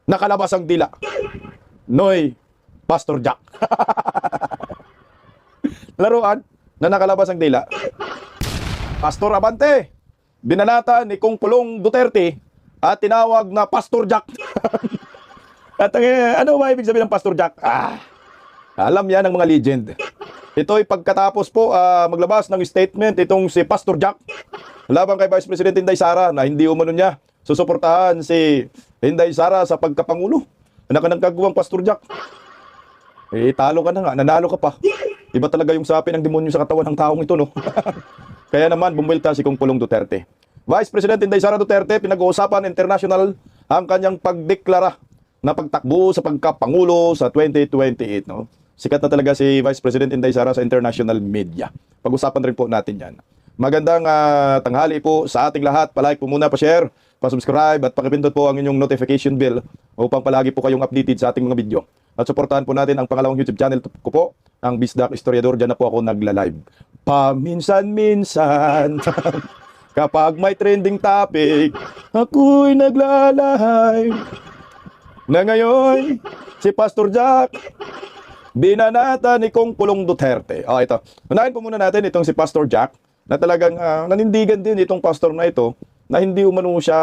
nakalabas ang dila. Noy, Pastor Jack. Laruan na nakalabas ang dila. Pastor Abante, binanata ni Kong Pulong Duterte at tinawag na Pastor Jack. At ano ba ibig sabihin ng Pastor Jack? Alam yan ng mga legend. Ito'y pagkatapos po maglabas ng statement itong si Pastor Jack laban kay Vice President Inday Sara na hindi umano niya susuportahan si Inday Sara sa pagkapangulo. Anak ka ng kagawang Pastor Jack. Talo ka na nga, nanalo ka pa. Iba talaga yung sapi ng demonyo sa katawan ng taong ito, no? Kaya naman, bumilta si Kong Pulong Duterte. Vice President Inday Sara Duterte, pinag-uusapan international ang kanyang pagdeklara na pagtakbo sa pagkapangulo sa 2028, no? Sikat na talaga si Vice President Inday Sara sa international media. Pag-usapan rin po natin yan. Magandang tanghali po sa ating lahat. Palike po muna, pa-share, pa-subscribe at pakipindot po ang inyong notification bell upang palagi po kayong updated sa ating mga video. At suportahan po natin ang pangalawang YouTube channel ko po, ang Bisdak Historiador. Diyan na po ako nagla-live. Paminsan-minsan, kapag may trending topic, ako'y nagla-live. Na ngayon, si Pastor Jack, binanata ni Kong Pulong Duterte. Ito. Unahin po muna natin itong si Pastor Jack, na talagang nanindigan din itong pastor na ito, na hindi umano siya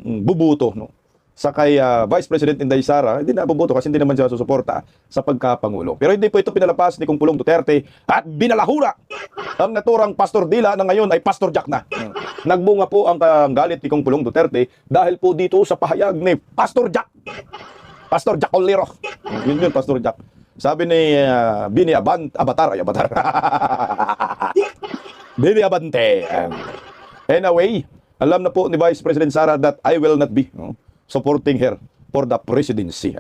bubuto, no? Sa kay Vice President Inday Sara, hindi na bubuto kasi hindi naman siya susuporta sa pagkapangulo. Pero hindi po ito pinalapas ni Kong Pulong Duterte at binalahura ang naturang Pastor Dila na ngayon ay Pastor Jack na. Nagbunga po ang galit ni Kong Pulong Duterte dahil po dito sa pahayag ni Pastor Jack. Pastor Jack Olero. Yun, Pastor Jack. Sabi ni Bini Avatar. Bini Abante. Anyway, alam na po ni Vice President Sara that I will not be supporting her for the presidency.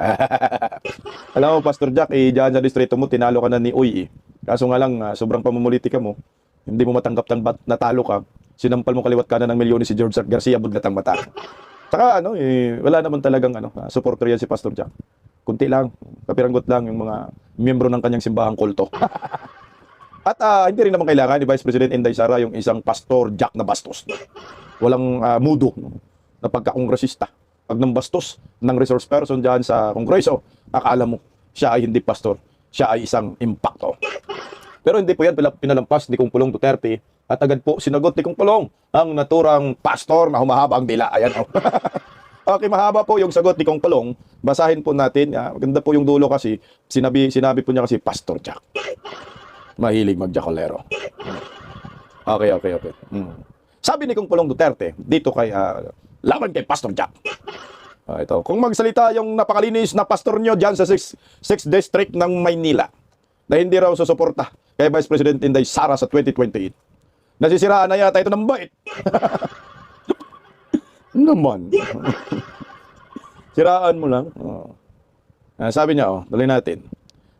Alam mo, Pastor Jack, dyan sa distrito mo, tinalo ka na ni Uy. Kaso nga lang, sobrang pamumulitika mo, hindi mo matanggap natalo ka, sinampal mo kaliwat kanan ng milyones si George Garcia, budlatang mata. Saka, wala naman talagang supporter yan si Pastor Jack. Kunti lang, kapiranggot lang yung mga miyembro ng kanyang simbahang kulto. At hindi rin naman kailangan ni Vice President Inday Sara yung isang Pastor Jack na bastos. Walang mudo na pagkakongresista. Pag nang bastos ng resource person dyan sa kongreso, akala mo siya ay hindi pastor, siya ay isang impacto. Pero hindi po yan pinalampas ni Kong Pulong Duterte at agad po sinagot ni Kong Pulong ang naturang pastor na humahaba ang dila. Ayan, Okay, mahaba po yung sagot ni Kong Pulong. Basahin po natin. Maganda po yung dulo kasi sinabi po niya kasi Pastor Jack. Mahilig mag-jacolero. Okay. Sabi ni Kong Pulong Duterte dito kay laban kay Pastor Jack. Ito, kung magsalita yung napakalinis na pastor nyo dyan sa 6th District ng Maynila na hindi raw susuporta kay Vice President Inday Sara sa 2028. Nasisiraan na yata ito ng bait. Naman. Siraan mo lang. Sabi niya, dali natin,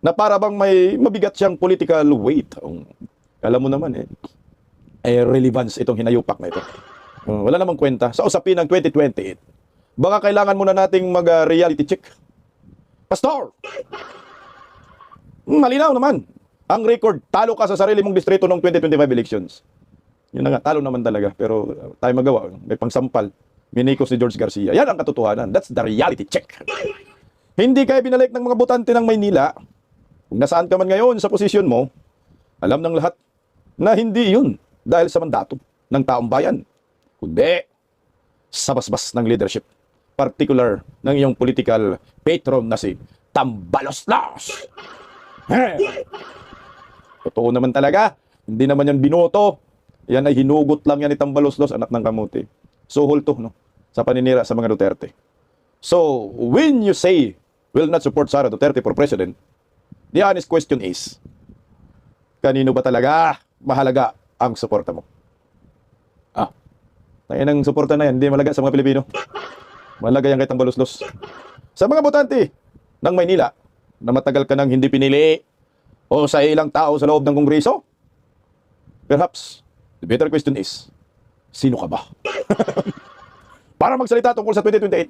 na para bang may mabigat siyang political weight. Alam mo naman relevance itong hinayupak na ito. Wala namang kwenta. Sa usapin ng 2028, baka kailangan muna nating mag-reality check. Pastor! Malinaw naman. Ang record, talo ka sa sarili mong distrito ng 2025 elections. Yun na nga, talo naman talaga. Pero tayo magawa. May pangsampal. Minikos ni George Garcia. Yan ang katotohanan. That's the reality check. Hindi kayo binalik ng mga botante ng Maynila. Kung nasaan ka man ngayon sa posisyon mo, alam ng lahat na hindi yun dahil sa mandato ng taong bayan. Kundi sa basbas ng leadership, particular ng iyong political patron na si Tambaloslos. Totoo naman talaga, hindi naman yan binoto. Yan ay hinugot lang yan ni Tambaloslos, anak ng kamuti. Suhol to, sa paninira sa mga Duterte. So, when you say will not support Sara Duterte for president, the honest question is, kanino ba talaga mahalaga ang suporta mo? Tayo ng suporta na yan, hindi malaga sa mga Pilipino. Malaga yan kay Tambaloslos. Sa mga botante ng Maynila na matagal ka nang hindi pinili o sa ilang tao sa loob ng Kongreso, perhaps the better question is, sino ka ba? Para magsalita tungkol sa 2028.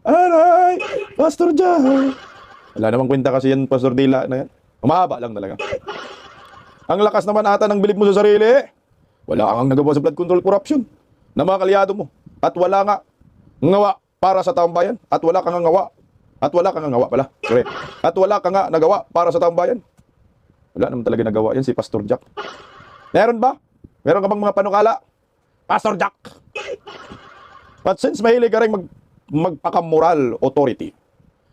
Aray, Pastor Jack. Wala namang kwenta kasi yan, Pastor Dila na yan. Umahaba lang talaga. Ang lakas naman ata ng bilib mo sa sarili. Wala kang nagawa sa blood control corruption na mga kalyado mo. At wala nga ngawa para sa taong bayan at wala kang ngawa. At wala kang ngawa pala. Sorry. At wala kang nga nagawa para sa taong bayan. Wala naman talaga nagawa yan si Pastor Jack. Meron ba? Meron ka bang mga panukala? Pastor Jack. But since mahilig ka rin magpaka-moral authority,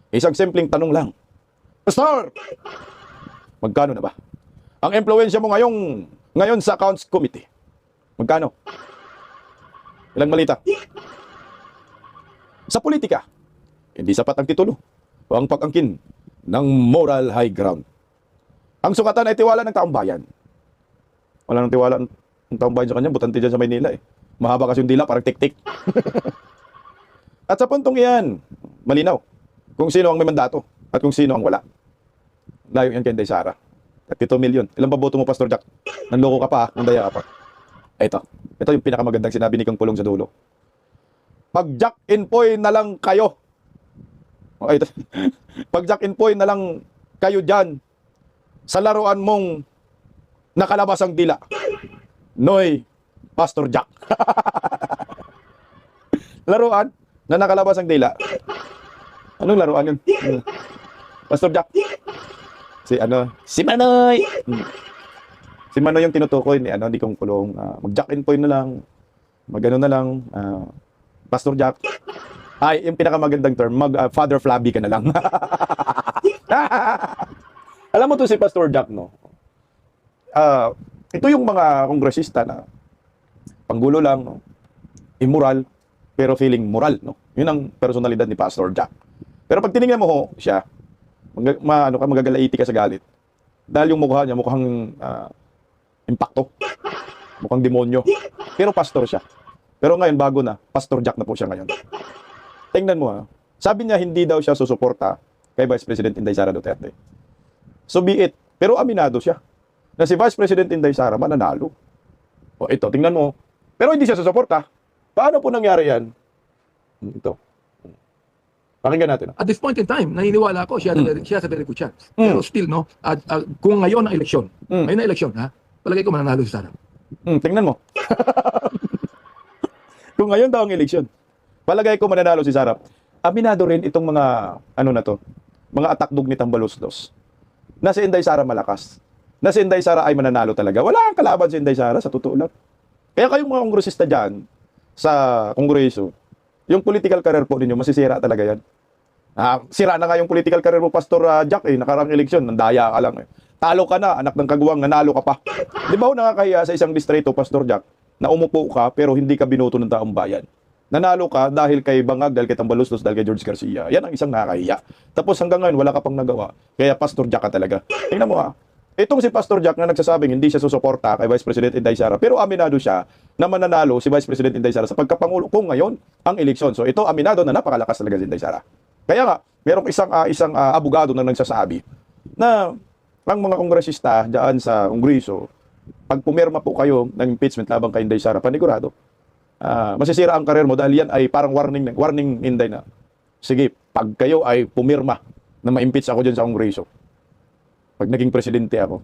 isang simpleng tanong lang. Pastor, magkano na ba? Ang impluwensya mo ngayon sa accounts committee. Magkano? Ilang malita? Sa politika, hindi sapat ang titulo o ang pag-angkin ng moral high ground. Ang sukatan ay tiwala ng taong bayan. Wala nang tiwala ng taong bayan sa kanya, butante dyan sa Maynila eh. Mahaba kasi yung dila, parang tik-tik. At sa puntong iyan, malinaw kung sino ang may mandato at kung sino ang wala. Layo yan kay Inday Sara. 32 million. Ilan ba boto mo, Pastor Jack? Nanloko ka pa, nandaya ka pa. Ito yung pinakamagandang sinabi ni Kang Pulong sa dulo. Pag Jack in Poy na lang kayo. Ito. Pag Jack in Poy na lang kayo dyan sa laruan mong nakalabas ang dila. Noy, Pastor Jack. Laruan na nakalabas ang dila. Anong laruan yun? Pastor Jack. Si Manoy. Si Manoy yung tinutukoy ni Kong Pulong. Mag-Jack in Point na lang. Mag-ano na lang. Pastor Jack. Ay, yung pinakamagandang term, Father Flabby ka na lang. Alam mo to si Pastor Jack, no? Ito yung mga kongresista na panggulo lang, no? Immoral, pero feeling moral, no? Yun ang personalidad ni Pastor Jack. Pero pag tinignan mo ho, siya, magagalaiti ka sa galit. Dahil yung mukha niya, mukhang impacto. Mukhang demonyo. Pero pastor siya. Pero ngayon, bago na, Pastor Jack na po siya ngayon. Tingnan mo ha. Sabi niya, hindi daw siya susuporta kay Vice President Inday Sara Duterte. So be it. Pero aminado siya na si Vice President Inday Sara mananalo. O ito, tingnan mo. Pero hindi siya susuporta. Paano po nangyari yan? Ito. Pakinggan natin. At this point in time, naniniwala ako, she has a very good chance. Pero still, no, kung ngayon ang eleksyon, ngayon na eleksyon, ha, palagay ko mananalo si Sara. Tingnan mo. Kung ngayon daw ang eleksyon, palagay ko mananalo si Sara. Aminado rin itong mga, mga atakdog ni Tambaluslos. Na si Inday Sara malakas. Na si Inday Sara ay mananalo talaga. Wala ang kalaban si Inday Sara, sa totoo lang. Kaya kayong mga kongresista dyan, sa kongreso, yung political career po ninyo, masisira talaga yan. Sira na nga yung political career mo, Pastor Jack, nakarang eleksyon, nandaya ka lang. Talo ka na, anak ng kaguwang, nanalo ka pa. Di ba nakakahiya sa isang distrito, Pastor Jack, na umupo ka pero hindi ka binoto ng taong bayan? Nanalo ka dahil kay Bangag, dahil kay Tambaluslos, dahil kay George Garcia. Yan ang isang nakakahiya. Tapos hanggang ngayon, wala ka pang nagawa. Kaya Pastor Jack ka talaga. Tingnan mo ha. Itong si Pastor Jack na nagsasabing hindi siya susuporta kay Vice President Inday Sara, pero aminado siya na mananalo si Vice President Inday Sara sa pagkapangulo kung ngayon ang eleksyon. So ito aminado na napakalakas talaga si Inday Sara. Kaya nga, merong isang abogado na nagsasabi na ang mga kongresista diyan sa kongreso, pag pumirma po kayo ng impeachment laban kay Inday Sara, panigurado, masisira ang karir mo dahil yan ay parang warning Inday na, sige, pag kayo ay pumirma na ma-impeach ako dyan sa kongreso, pag naging presidente ako,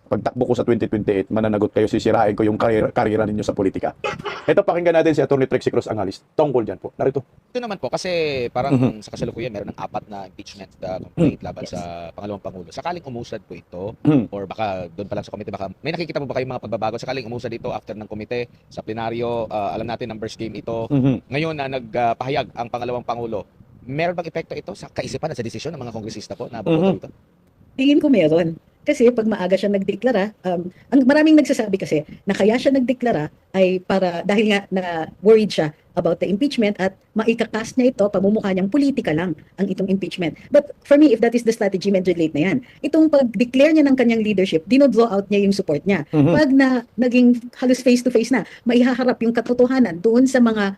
pagtakbo ko sa 2028, mananagot kayo, sisirain ko yung karira ninyo sa politika. Ito, pakinggan natin si Atty. Trixie Cruz Angalis. Tungkol dyan po. Narito. Ito naman po, kasi parang sa kasalukuyan, meron ng 4 na impeachment complaint laban sa pangalawang Pangulo. Sakaling umusad po ito, or baka doon pa lang sa komite, baka may nakikita mo ba kayong mga pagbabago? Sakaling umusad ito after ng komite, sa plenaryo, alam natin, numbers game ito. Ngayon na nagpahayag ang pangalawang Pangulo, meron bang epekto ito sa kaisipan at sa desisyon ng mga kongresista po na boboto ito? Tingin ko meron. Kasi pag maaga siya nagdeklara, ang maraming nagsasabi kasi na kaya siya nagdeklara ay para dahil nga na worried siya about the impeachment at maikakast niya ito, pamumukha niyang politika lang ang itong impeachment. But for me, if that is the strategy, medyo late na yan. Itong pag-declare niya ng kanyang leadership, dino-draw out niya yung support niya. Pag naging halos face-to-face na, maihaharap yung katotohanan doon sa mga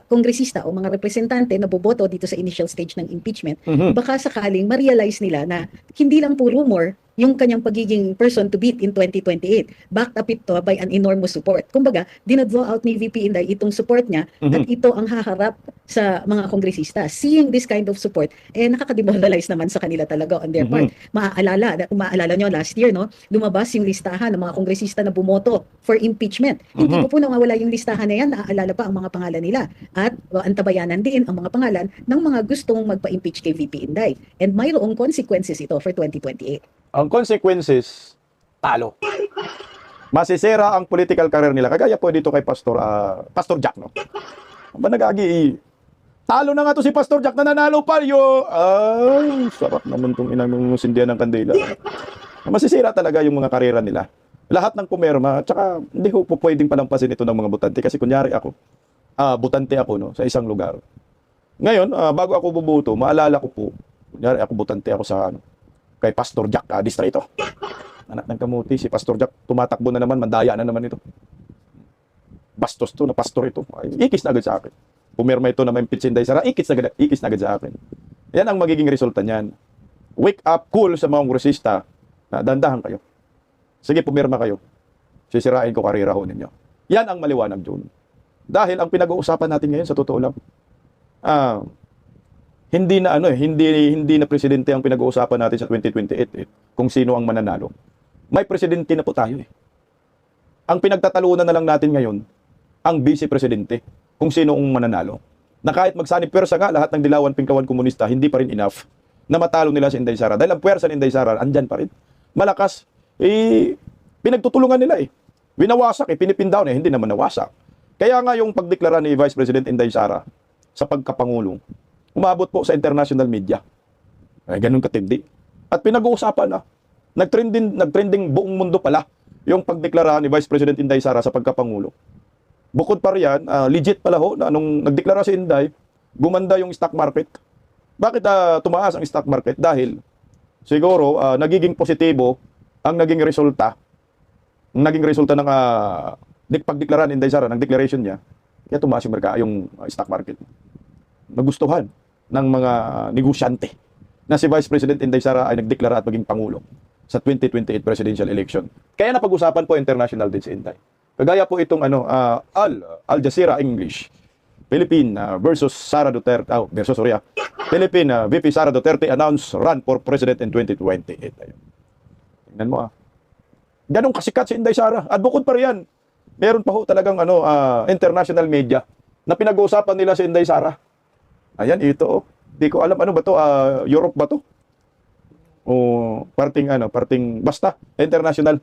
kongresista o mga representante na boboto dito sa initial stage ng impeachment, baka sakaling ma-realize nila na hindi lang po rumor yung kanyang pagiging person to beat in 2028. Backed up ito by an enormous support. Kumbaga, dinadraw out ni VP Inday itong support niya at ito ang haharap sa mga kongresista. Seeing this kind of support, nakaka-demoralize naman sa kanila talaga on their part. Maaalala nyo last year, no, lumabas yung listahan ng mga kongresista na bumoto for impeachment. Hindi po nawawala yung listahan na yan, naaalala pa ang mga pangalan nila. At antabayanan din ang mga pangalan ng mga gustong magpa-impeach kay VP Inday. And mayroong consequences ito for 2028. Ang consequences, talo. Masisira ang political career nila. Kagaya po dito kay Pastor Jack, no? Ba nagagi, talo na nga to si Pastor Jack, na nanalo pa yo. Ay, sarap naman itong inang sindihan ng kandila. Masisira talaga yung mga karera nila. Lahat ng pumerma, tsaka hindi ko po pwedeng palampasin ito ng mga butante. Kasi kunyari ako, butante ako, no, sa isang lugar. Ngayon, bago ako bubuto, maalala ko po, kunyari ako butante ako sa kay Pastor Jack, distrito. Anak ng kamuti, si Pastor Jack, tumatakbo na naman, mandaya na naman ito. Bastos to, na pastor ito. Ay, ikis na agad sa akin. Pumirma ito na ma-impeach si Inday Sara, ikis na agad sa akin. Yan ang magiging resulta niyan. Wake up call sa mga kongresista na dandahan kayo. Sige, pumirma kayo. Sisirain ko karera ho ninyo. Yan ang maliwanag, June. Dahil ang pinag-uusapan natin ngayon, sa totoo lang, hindi na presidente ang pinag-uusapan natin sa 2028 kung sino ang mananalo. May presidente na po tayo eh. Ang pinagtatalunan na lang natin ngayon, ang vice-presidente, kung sino ang mananalo. Na kahit magsanib pwersa nga, lahat ng dilawan, pingkawan, komunista, hindi pa rin enough na matalo nila si Inday Sara. Dahil ang pwersa ni Inday Sara, andyan pa rin. Malakas, pinagtutulungan nila eh. Winawasak eh, pinipindown eh, hindi naman nawasak. Kaya nga yung pagdeklara ni Vice President Inday Sara sa pagkapangulong, umabot po sa international media. Ay, ganun katindi. At pinag-uusapan na. Nagtrending buong mundo pala yung pagdeklara ni Vice President Inday Sara sa pagkapangulo. Bukod pa riyan, legit pala ho, na nung nagdeklara si Inday, gumanda yung stock market. Bakit tumaas ang stock market? Dahil siguro nagiging positibo ang naging resulta ng pagdeklara ni Inday Sara, ng declaration niya, kaya tumaas yung stock market. Nagustuhan ng mga negosyante na si Vice President Inday Sara ay nagdeklara at maging Pangulo sa 2028 presidential election. Kaya napag-usapan po international din si Inday. Kagaya po itong Al Jazeera English, Philippine versus Sara Duterte, Philippine VP Sara Duterte announce run for president in 2028. Ayun. Tingnan mo ganong kasikat si Inday Sara. At bukod pa riyan, meron pa ho talagang international media na pinag-uusapan nila si Inday Sara. Ayan, ito. Di ko alam ano ba to, Europe ba to? O parting basta international.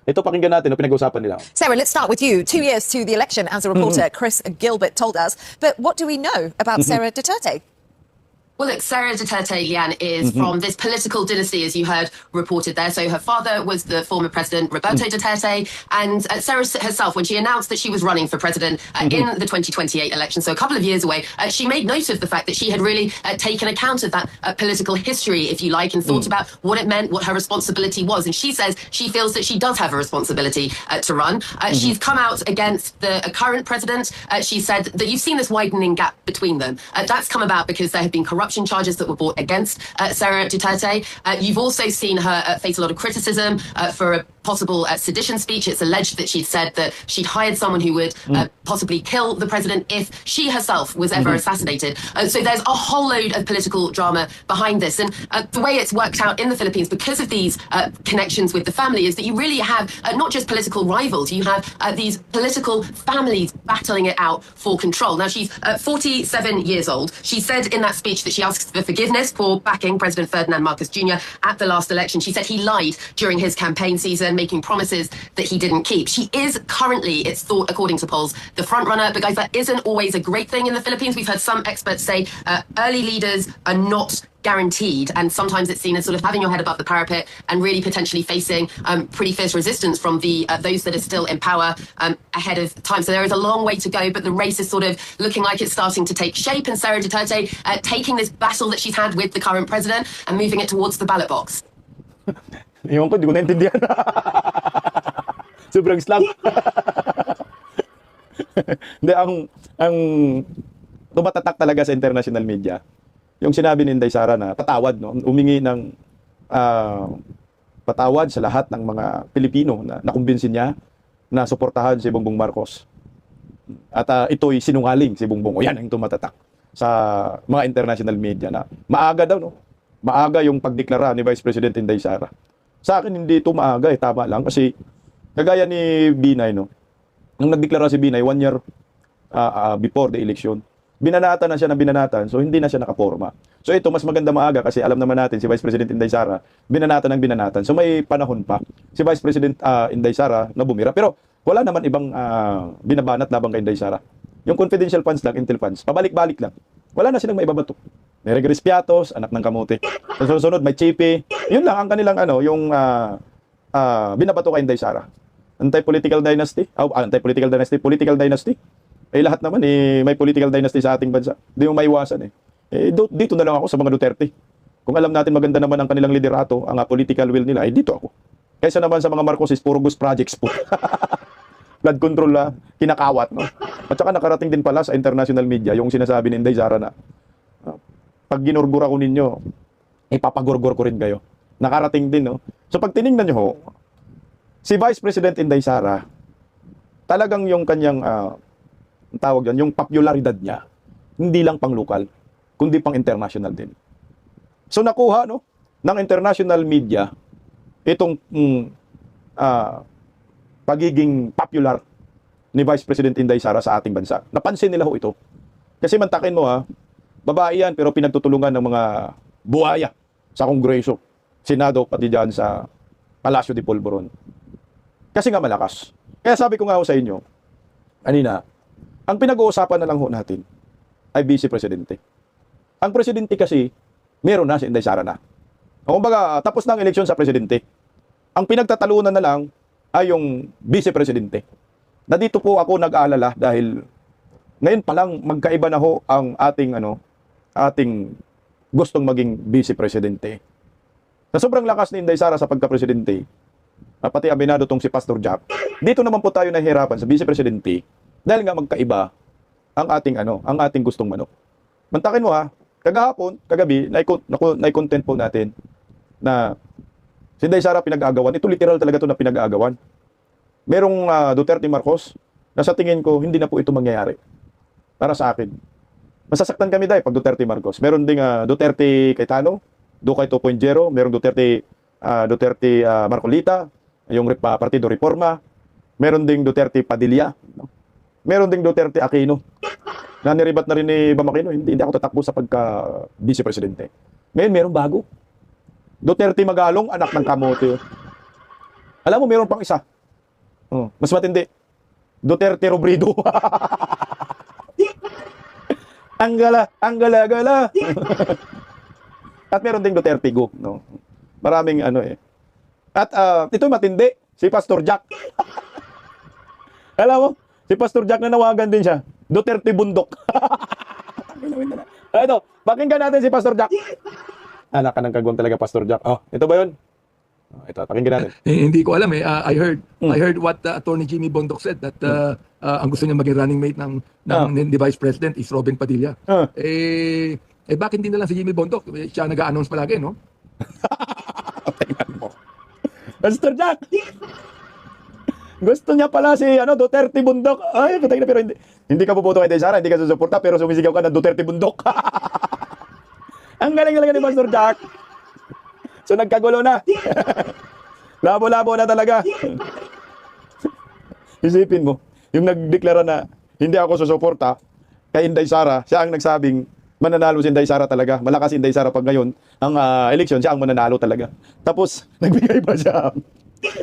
Ito pakinggan natin ang pinag-uusapan nila. Sarah, let's start with you. 2 years to the election, as a reporter, Chris Gilbert told us. But what do we know about Sarah Duterte? Well, look, Sarah Duterte, Leanne, is from this political dynasty, as you heard reported there. So her father was the former president, Roberto Duterte, and Sarah herself, when she announced that she was running for president in the 2028 election, so a couple of years away, she made note of the fact that she had really taken account of that political history, if you like, and thought about what it meant, what her responsibility was. And she says she feels that she does have a responsibility to run. She's come out against the current president. She said that you've seen this widening gap between them. That's come about because there have been corruption charges that were brought against Sarah Duterte. You've also seen her face a lot of criticism for a possible sedition speech. It's alleged that she'd said that she'd hired someone who would possibly kill the president if she herself was ever assassinated. So there's a whole load of political drama behind this. And the way it's worked out in the Philippines because of these connections with the family is that you really have not just political rivals, you have these political families battling it out for control. Now, she's 47 years old. She said in that speech that she asks for forgiveness for backing President Ferdinand Marcos Jr. at the last election. She said he lied during his campaign season, making promises that he didn't keep. She is currently, it's thought, according to polls, the front runner. But guys, that isn't always a great thing in the Philippines. We've heard some experts say early leaders are not guaranteed, and sometimes it's seen as sort of having your head above the parapet and really potentially facing pretty fierce resistance from the those that are still in power ahead of time. So there is a long way to go, but the race is sort of looking like it's starting to take shape, and Sarah Duterte taking this battle that she's had with the current president and moving it towards the ballot box. Ewan ko, di ko naintindihan. Sobrang slang. Hindi, ang tumatatak talaga sa international media, yung sinabi ni Inday Sara na patawad, no? Umingi ng patawad sa lahat ng mga Pilipino na nakumbinsin niya na suportahan si Bongbong Marcos. At ito'y sinungaling si Bongbong. O yan ang tumatatak sa mga international media na maaga daw, no? Maaga yung pagdeklara ni Vice President Inday Sara. Sa akin, hindi ito maaga, tama lang. Kasi kagaya ni Binay, no? Nung nagdeklara si Binay, 1 year before the election, binanatan na siya ng binanatan, so hindi na siya nakaporma. So ito, mas maganda maaga kasi alam naman natin si Vice President Inday Sara, binanatan ng binanatan. So may panahon pa si Vice President Inday Sara na bumira. Pero wala naman ibang binabanat labang kay Inday Sara. Yung confidential funds lang, intel funds, pabalik-balik lang. Wala na silang maibabato. May Regres Piatos, anak ng kamote. Sa susunod, may Chipe. Yun lang ang kanilang yung binabato kay Inday Sara. Anti-political dynasty. Anti-political dynasty, political dynasty. Lahat naman may political dynasty sa ating bansa. Hindi mo maiwasan dito na lang ako sa mga Duterte. Kung alam natin maganda naman ang kanilang liderato, ang political will nila, dito ako. Kaysa naman sa mga Marcos puro ghost projects po. Blood control kinakawat, no? At saka nakarating din pala sa international media yung sinasabi ni Inday Sara na pag ginurgura ko ninyo, ipapagurgur ko rin kayo. Nakarating din, no? So pag tiningnan nyo ho, si Vice President Inday Sara, talagang yung kanyang tawag yan, yung popularidad niya, hindi lang pang lokal, kundi pang international din. So nakuha, no, ng international media itong pagiging popular ni Vice President Inday Sara sa ating bansa. Napansin nila ho ito. Kasi mantakin mo babae yan pero pinagtutulungan ng mga buhaya sa Kongreso, Senado, pati dyan sa Palacio de Polvoron. Kasi nga malakas. Kaya sabi ko nga ho sa inyo, kanina, ang pinag-uusapan na lang ho natin ay Vice Presidente. Ang Presidente kasi, meron na si Inday Sara na. Kumbaga, tapos na ang eleksyon sa Presidente. Ang pinagtatalunan na lang ay yung Vice Presidente. Na dito po ako nag-aalala dahil ngayon pa lang magkaiba na ho ang ating gustong maging Vice Presidente. Sa sobrang lakas ni Inday Sara sa pagka-presidente, pati aminado tong si Pastor Jack, dito naman po tayo nahihirapan sa Vice Presidente dahil nga magkaiba ang ating gustong manok. Mantakin mo kagabi, nai-content po natin na si Inday Sara pinag-aagawan. Ito literal talaga to na pinag-aagawan. Merong Duterte Marcos na sa tingin ko hindi na po ito mangyayari. Para sa akin. Masasaktan kami dahil pag Duterte Marcos. Meron ding Duterte Cayetano, Dukay 2.0, merong Duterte Marcolita, yung Partido Reforma, meron ding Duterte Padilla, no? Meron ding Duterte Aquino. Na niribat na rin ni Bam Aquino, hindi ako tatakbo sa pagka-Vice Presidente. Ngayon, meron bago. Duterte Magalong, anak ng kamote. Alam mo, meron pang isa. Mas matindi. Duterte Robredo. Ang gala. At meron ding Duterte Go, no? Maraming At ito matindi, si Pastor Jack. Alam mo, si Pastor Jack na nawagan din siya. Duterte Bundok. Ito, pakinggan natin si Pastor Jack. Anak ka ng kagwang talaga, Pastor Jack. Ito ba yun? Ito, pakinggan natin. Hindi ko alam I heard what Attorney Jimmy Bondoc said that ang gusto niya maging running mate ng ni Vice President is Robin Padilla. Bakit hindi na lang si Jimmy Bondoc? Siya nag-a-announce palagi, no? Tingnan mo. Pastor Jack! Gusto niya pala si Duterte Bundok. Ay, patay na, pero hindi ka puputo kay Inday Sara, hindi ka susuporta, pero sumisigaw ka ng Duterte Bundok. Ang galing talaga ni Pastor Jack. So nagkagulo na. Labo-labo na talaga. Isipin mo, yung nagdeklara na hindi ako susuporta kay Inday Sara, siya ang nagsabing mananalo si Inday Sara talaga. Malakas si Inday Sara pag ngayon ang eleksyon, siya ang mananalo talaga. Tapos nagbigay pa siya.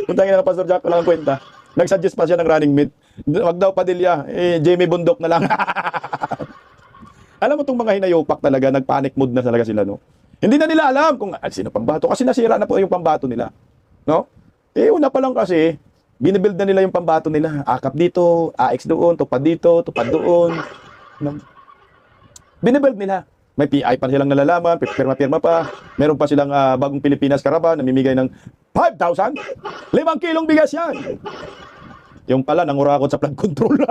Puntangin na Pastor Jack, walang kwenta. Nagsuggest pa siya ng running mate. Wag daw Padilla, Jamie Bundok na lang. Alam mo itong mga hinayopak talaga, nag-panic mood na talaga sila, no? Hindi na nila alam kung sino pambato. Kasi nasira na po yung pambato nila. No? Una pa lang kasi, binibuild na nila yung pambato nila. Akap dito, AX doon, tupad dito, tupad doon. No? Binibuild nila. May PI pa silang nalalaman, pirma-pirma pa. Meron pa silang bagong Pilipinas Karaban, namimigay ng 5,000. 5 kilong bigas yan. Yung pala, nangurakot sa flood control.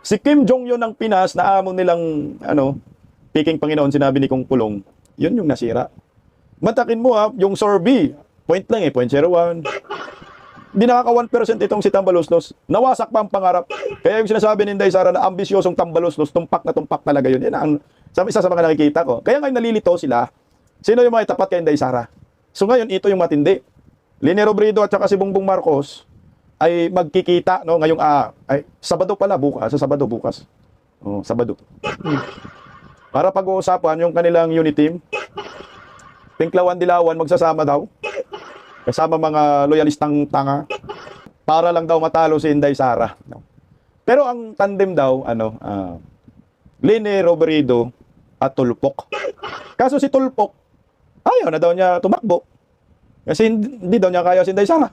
Si Kim Jong-un ng Pinas, na amon nilang, Peking Panginoon, sinabi ni Kong Pulong, yun yung nasira. Matakin mo yung survey, point lang 0.01. Hindi nakaka 1% itong si Tambaloslos. Nawasak pa ang pangarap. Kaya yung sinasabi ni Inday Sara na ambisyosong Tambaloslos, tumpak na tumpak talaga yun. Yan ang isa sa mga nakikita ko. Kaya ngayon nalilito sila. Sino yung mga tapat kay Inday Sara? So ngayon, ito yung matindi. Leni Robredo at saka si Bongbong Marcos ay magkikita no ngayong Sabado pala bukas, sa Sabado bukas. Oh, Sabado. Para pag-uusapan yung kanilang unit team. Pinklawan Dilawan magsasama daw. Kasama mga loyalistang tanga. Para lang daw matalo si Inday Sara. Pero ang tandem daw, Leni Robredo at Tulfok. Kaso si Tulfok, ayaw na daw niya tumakbo. Kasi hindi daw niya kaya si Inday Sara.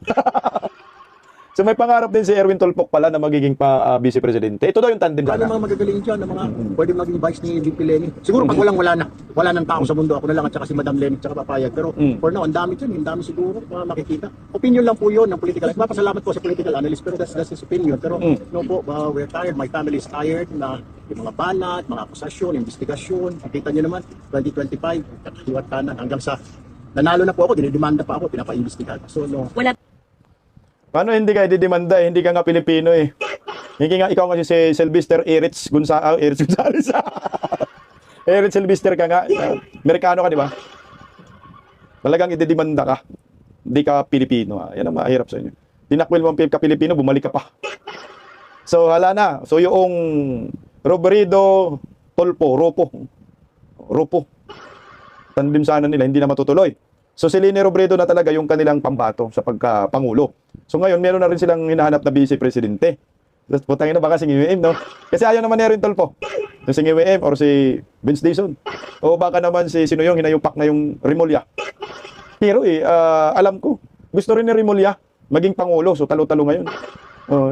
So may pangarap din si Erwin Tulfok pala na magiging vice presidente. Ito daw yung tandem Ano sana. mga magagaling dyan, mga pwede maging vice ni VP Lenny. Siguro pag wala nang tao sa mundo, ako na lang at saka si Madam Lenny at saka papayag. Pero for now, ang dami dyan, ang dami siguro makikita. Opinion lang po yun ng political. Mapasalamat po sa political analyst, pero that's his opinion. Pero no po, we're tired, my family is tired na yung mga banat, mga akusasyon, investigasyon. Nakita nyo naman, 2025, katahiwat kanan hanggang sa nanalo na po ako, dinidemanda pa ako, pinapaimbestigahan. So no. Paano hindi ka didemanda? Hindi ka nga Pilipino eh. Hindi nga, ikaw kasi si Sylvester Eritz Gonzales. Eritz Sylvester ka nga. Amerikano ka, di ba? Talagang ididemanda ka. Hindi ka Pilipino. Yan ang mahirap sa inyo. Tinakwil mo ang Pilipino, bumalik ka pa. So, hala na. So, yung Robredo, Ropo. Tandem sana nila, hindi na matutuloy. So, si Leni Robredo na talaga yung kanilang pambato sa pagka-pangulo. So ngayon, meron na rin silang hinahanap na vice-presidente. Tapos putangin na baka si Ngiwim, no? Kasi ayaw naman ni Erwin Tulfo. Si Ngiwim or si Vince Dizon. O baka naman si sino yung hinayupak na yung Rimulya. Pero alam ko, gusto rin ni Rimulya maging pangulo. So talo-talo ngayon.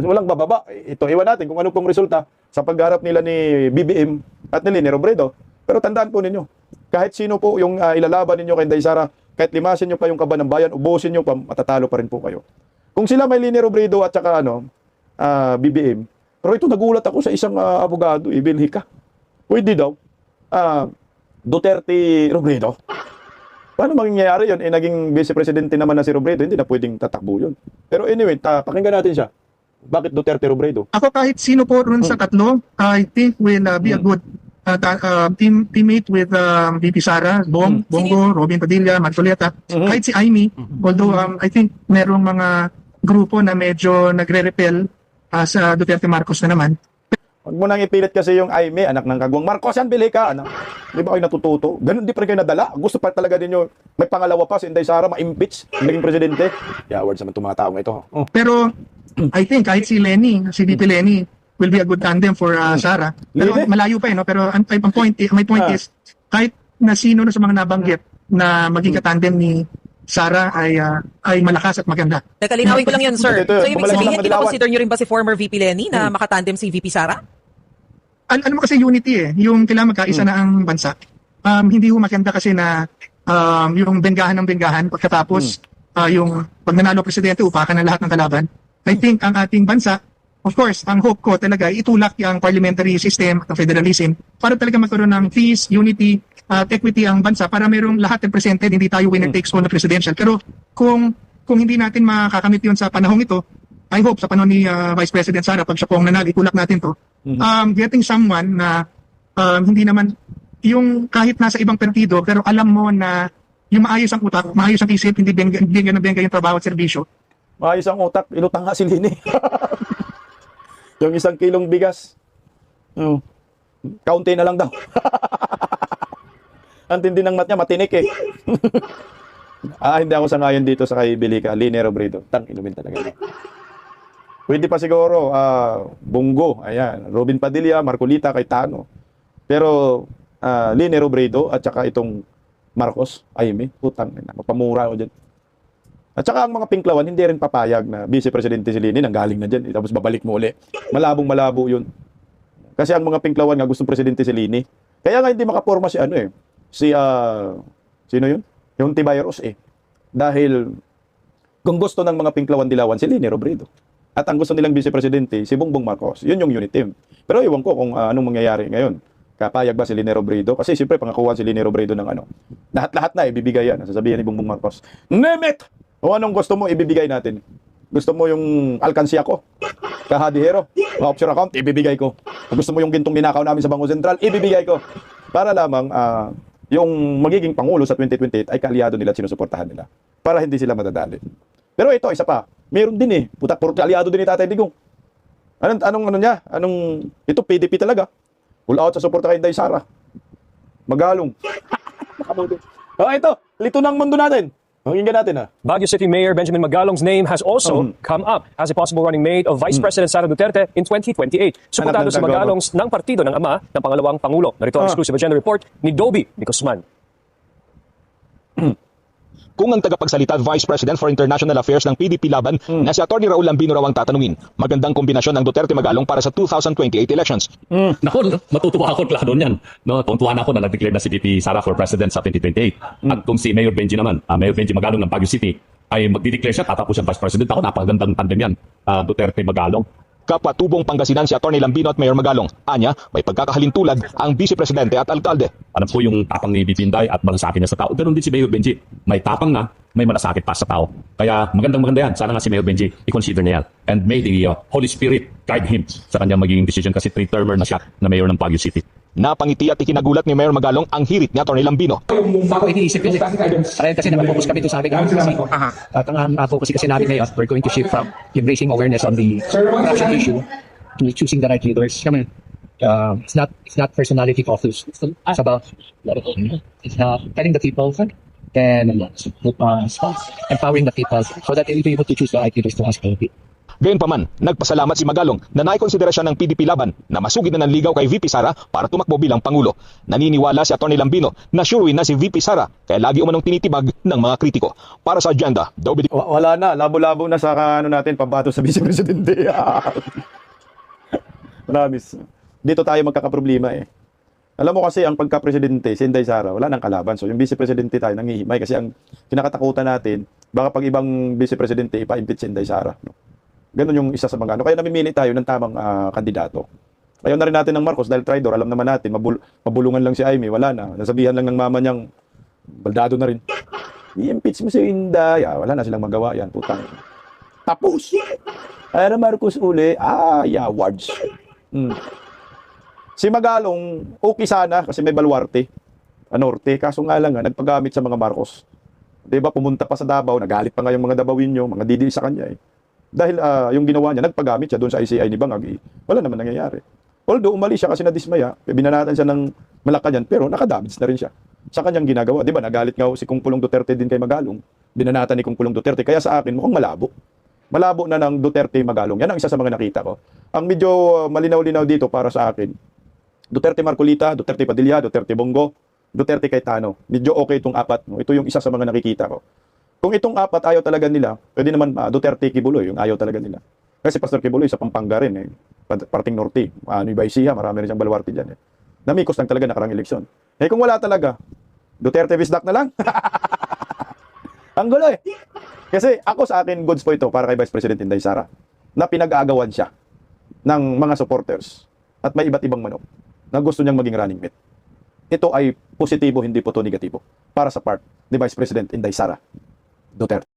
Walang bababa. Ito, iwan natin kung ano pong resulta sa pagharap nila ni BBM at ni Leni Robredo. Pero tandaan po ninyo, kahit sino po yung ilalaban ninyo kay Inday Sara, kahit limasin nyo pa yung Kaban ng Bayan, ubusin nyo pa, matatalo pa rin po kayo. Kung sila may Leni Robredo at saka BBM, pero ito nagulat ako sa isang abogado, Bilhika. Pwede daw. Duterte Robredo. Paano mangyayari yun? Naging vice-presidente naman na si Robredo, hindi na pwedeng tatakbo yun. Pero anyway, pakinggan natin siya. Bakit Duterte Robredo? Ako kahit sino po rin sa tatlo, I think will be a good teammate with VP Sara, Bongo, Robin Padilla, Marcoleta, kahit si Amy, although I think merong mga grupo na medyo nagre-repel sa Duterte Marcos na naman. Huwag mo nang ipilit kasi yung Aimee, anak ng kagwang Marcos yan, Bilhika. Di ba kayo natututo? Ganun di pa rin kayo nadala. Gusto pa talaga ninyo, may pangalawa pa si Inday Sara, ma-impeach, naging presidente. Yeah, words naman tumatao ito. Pero I think kahit si Lenny, si VP Lenny, will be a good tandem for Sara. Pero malayo pa no? Pero my point is, kahit na sino na sa mga nabanggit na maging katandem ni Sara ay malakas at maganda. Nakalinawin ko lang yun, sir. Ito, So, ibig bumalik sabihin, lang madilawan. consider nyo rin ba si former VP Lenny na makatandem si VP Sara? Ano mo kasi unity yung kailangan magkaisa na ang bansa. Hindi ho maganda kasi na yung benggahan ng benggahan pagkatapos yung pag nanalo presidente upakan ng lahat ng kalaban. I think ang ating bansa, of course, ang hope ko talaga itulak yung parliamentary system at federalism para talaga magkaroon ng peace, unity, at equity ang bansa para mayroong lahat represented, hindi tayo winner takes all na presidential. Pero kung hindi natin makakamit yun sa panahong ito, I hope sa panahon ni Vice President Sara, pag siya pong nanalo, itulak natin to, getting someone na hindi naman, yung kahit nasa ibang partido, pero alam mo na yung maayos ang utak, maayos ang isip, hindi bengga yung trabaho at serbisyo. Maayos ang utak, inutang nga si Leni. Yung 1 kilong bigas, kaunti na lang daw. Ang tindi ng mat niya, matinik eh. Hindi ako sangayon dito sa kay Bilhika, Leni Robredo. Inumin talaga. Pwede pa siguro, Bongo, ayan, Robin Padilla, Marcolita, Cayetano. Pero Leni Robredo at saka itong Marcos, Aimee, putang, mapamura ko dyan. At saka ang mga pinklawan, hindi rin papayag na vice-presidente si Leni, nanggaling na dyan, tapos babalik mo uli. Malabong-malabo yun. Kasi ang mga pinklawan nga gustong presidente si Leni. Kaya nga hindi makaporma si sino yun? Yung Tibayros eh. Dahil kung gusto ng mga pinklawan dilawan si Leni Robredo. At ang gusto nilang vice-presidente si Bongbong Marcos. Yun yung unit team. Pero iwan ko kung anong mangyayari ngayon. Kapayag ba si Leni Robredo? Kasi siyempre pangakuha si Leni Robredo ng lahat-lahat na ibibigay yan. Sasabihin ni Bongbong Marcos, name it! O anong gusto mo ibibigay natin? Gusto mo yung alkansya ko? Kahadihero? Offshore account? Ibibigay ko. Kung gusto mo yung gintong ninakaw namin sa Bangko Sentral? Ibibigay ko. Para lamang yung magiging Pangulo sa 2028 ay kaalyado nila at sinusuportahan nila. Para hindi sila madadali. Pero ito, isa pa. Meron din Puta, puro kaalyado din ni Tatay Digong. Anong niya? Ito, PDP talaga. Pull out sa suporta kay Inday Sara. Magalong. Ito, lito ng mundo natin. Pakinggan natin Baguio City Mayor Benjamin Magalong's name has also come up as a possible running mate of Vice President Sara Duterte in 2028. Suportado si Magalong's ng partido ng ama ng pangalawang Pangulo. Narito ang exclusive agenda report ni Dobie Nicosman. Kung ang tagapagsalita Vice President for International Affairs ng PDP Laban na si Atty. Raul Lambino raw ang tatanungin, magandang kombinasyon ng Duterte Magalong para sa 2028 elections. Naku, matutuwa ako klaro niyan. No, tuntuan ako na nag-declare na si VP Sara for President sa 2028. At kung si Mayor Benji naman, Mayor Benji Magalong ng Baguio City, ay magdi-declare siya, tatapos ang Vice President. Ako, napakagandang tandem yan, Duterte Magalong. Kapatubong Pangasinan si Atty. Lambino at Mayor Magalong. Anya, may pagkakahalintulad ang Vice Presidente at Alkalde. Alam ko yung tapang ni VP Inday at malasakit niya sa tao. Ganon din si Mayor Benji. May tapang na, may malasakit pa sa tao. Kaya maganda yan. Sana nga si Mayor Benji i-consider niya yan. And may the Holy Spirit guide him sa kanyang magiging decision kasi 3-termer na siya na Mayor ng Baguio City. Napangiti at ikinagulat ni Mayor Magalong ang hirit ni Atty. Lambino. Ako iniisip kasi nag-focus kami ito sa aming advocacy. At ang advocacy kasi namin ngayon, we're going to shift from raising awareness on the corruption issue to choosing the right leaders. It's not personality focused. It's about telling the people and empowering the people so that they'll be able to choose the right leaders to us. Gayunpaman, nagpasalamat si Magalong na naikonsidera siya ng PDP Laban na masugid na ng ligaw kay VP Sara para tumakbo bilang Pangulo. Naniniwala si Atty. Lambino na sure win na si VP Sara kaya lagi umanong tinitibag ng mga kritiko. Para sa agenda, wala na, labo-labo na sa natin, pambato sa Vice Presidente. Promise. Dito tayo magkakaproblema Alam mo kasi ang pagka-presidente, si Inday Sara, wala nang kalaban. So yung Vice Presidente tayo nangihimay kasi ang kinakatakutan natin, baka pag ibang Vice Presidente, ipa-impeach si Inday Sara. No? Ganun yung isa sa mga Kaya namimili tayo ng tamang kandidato. Ayaw na rin natin ng Marcos dahil traitor. Alam naman natin, mabulungan lang si Aimee, wala na. Nasabihan lang ng mama niyang, baldado na rin. I-impeach mo si Inday. Wala na silang magawa yan, putang. Tapos. Kaya na Marcos uli, awards. Si Magalong, okay sana kasi may baluarte. Anorte, kaso nga lang nagpagamit sa mga Marcos. Diba, pumunta pa sa Davao, nagalit pa nga yung mga Davawinyo, mga didi sa kanya Dahil yung ginawa niya, nagpagamit siya doon sa ICI ni Bangag, wala naman nangyayari. Although umalis siya kasi nadismaya, binanatan siya ng Malacanang, pero nakadamage na rin siya sa kanyang ginagawa. Di ba, nagalit nga si Kung Pulong Duterte din kay Magalong, binanatan ni Kung Pulong Duterte. Kaya sa akin, mukhang malabo. Malabo na ng Duterte Magalong. Yan ang isa sa mga nakita ko. Ang medyo malinaw-linaw dito para sa akin, Duterte Marcolita, Duterte Padilla, Duterte Bongo, Duterte Cayetano. Medyo okay itong apat. No? Ito yung isa sa mga nakikita ko. Kung itong apat ayaw talaga nila, pwede naman Duterte Kibuloy, yung ayaw talaga nila. Kasi Pastor Kibuloy sa Pampanga rin, parting norte, Nueva Ecija, marami rin siyang baluarte dyan. Namikos lang talaga nakarang eleksyon. Kung wala talaga, Duterte Visdak na lang. Ang gulo Kasi ako sa akin, goods po ito para kay Vice President Inday Sara, na pinag-aagawan siya ng mga supporters at may iba't ibang manok na gusto niyang maging running mate. Ito ay positibo, hindi po ito negatibo para sa part ni Vice President Inday Sara Duterte.